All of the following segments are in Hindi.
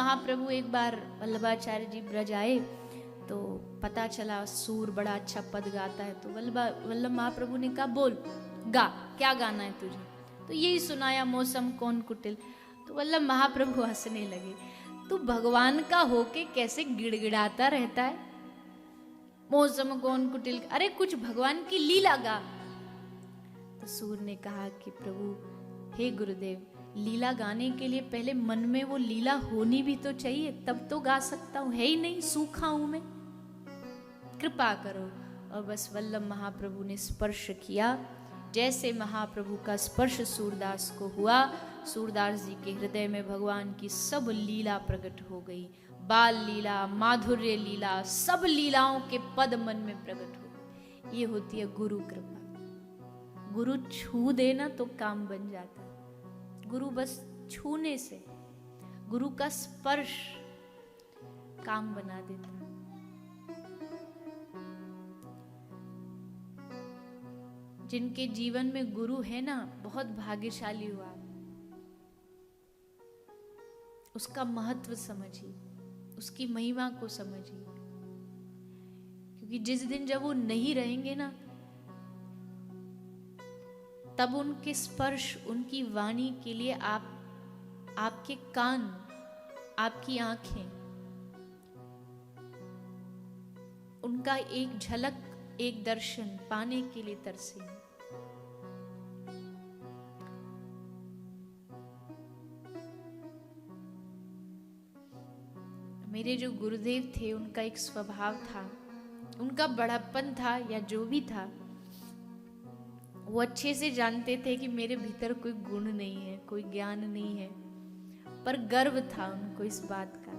महाप्रभु एक बार वल्लभाचार्य जी ब्रज आए तो पता चला सूर बड़ा अच्छा पद गाता है, तो वल्लभ महाप्रभु ने कहा बोल गा, क्या गाना है तुझे? तो यही सुनाया मौसम कौन कुटिल। तो वल्लभ महाप्रभु हंसने लगे, तू भगवान का होके कैसे गिड़गिड़ाता रहता है, मौसम कौन कुटिल, अरे कुछ भगवान की लीला गा। तो सूर ने कहा कि प्रभु हे गुरुदेव, लीला गाने के लिए पहले मन में वो लीला होनी भी तो चाहिए, तब तो गा सकता हूं, है ही नहीं, सूखा हूं मैं, कृपा करो। और बस वल्लभ महाप्रभु ने स्पर्श किया। जैसे महाप्रभु का स्पर्श सूरदास को हुआ, सूरदास जी के हृदय में भगवान की सब लीला प्रकट हो गई। बाल लीला, माधुर्य लीला, सब लीलाओं के पद मन में प्रकट हो गए। ये होती है गुरु कृपा। गुरु छू देना तो काम बन जाता है। गुरु बस छूने से, गुरु का स्पर्श काम बना देता है। जिनके जीवन में गुरु है ना, बहुत भाग्यशाली हुआ। उसका महत्व समझिए, उसकी महिमा को समझिए, क्योंकि जिस दिन जब वो नहीं रहेंगे ना, तब उनके स्पर्श, उनकी वाणी के लिए आपके कान, आपकी आंखें, उनका एक झलक, एक दर्शन पाने के लिए तरसेंगे। मेरे जो गुरुदेव थे, उनका एक स्वभाव था, उनका बड़प्पन था या जो भी था, वो अच्छे से जानते थे कि मेरे भीतर कोई गुण नहीं है, कोई ज्ञान नहीं है, पर गर्व था उनको इस बात का।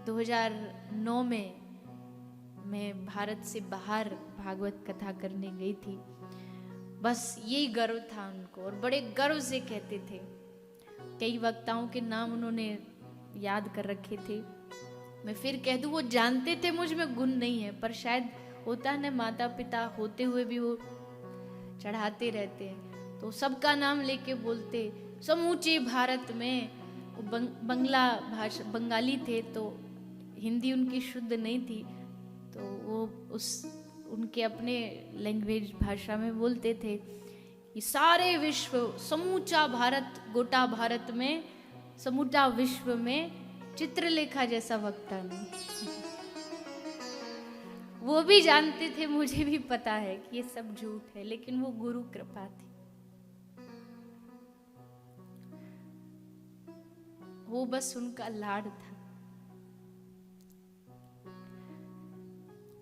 2009 में मैं भारत से बाहर भागवत कथा करने गई थी। बस यही गर्व था उनको, और बड़े गर्व से कहते थे। कई वक्ताओं के नाम उन्होंने याद कर रखे थे। मैं फिर कह दूं, वो जानते थे मुझ में गुण नहीं है, पर शायद होता है ना, माता पिता होते हुए भी वो चढ़ाते रहते हैं, तो सबका नाम लेके बोलते। समूचे भारत में, बंगला भाषा, बंगाली थे, तो हिंदी उनकी शुद्ध नहीं थी, तो वो उनके अपने लैंग्वेज भाषा में बोलते थे कि सारे विश्व, समूचा भारत, गोटा भारत में, समूचा विश्व में चित्रलेखा जैसा वक्ता नहीं। वो भी जानते थे, मुझे भी पता है कि ये सब झूठ है, लेकिन वो गुरु कृपा थी। वो बस उनका लाड था।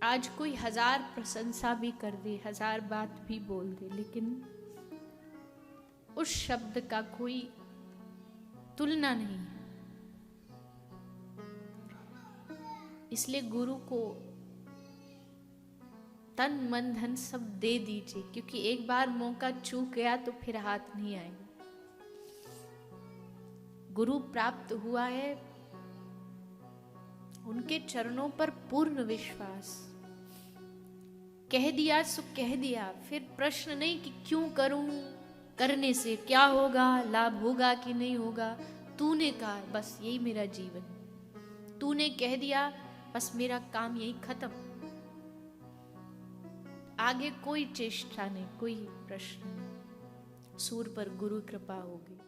आज कोई 1000 प्रशंसा भी कर दे, 1000 बात भी बोल दे, लेकिन उस शब्द का कोई तुलना नहीं है। इसलिए गुरु को तन मन धन सब दे दीजिए, क्योंकि एक बार मौका चूक गया तो फिर हाथ नहीं आएगा। गुरु प्राप्त हुआ है, उनके चरणों पर पूर्ण विश्वास, कह दिया सो कह दिया। फिर प्रश्न नहीं कि क्यों करूं, करने से क्या होगा, लाभ होगा कि नहीं होगा। तूने कहा, बस यही मेरा जीवन, तूने कह दिया, बस मेरा काम यही खत्म। आगे कोई चेष्टा नहीं, कोई प्रश्न नहीं। सूर पर गुरु कृपा होगी।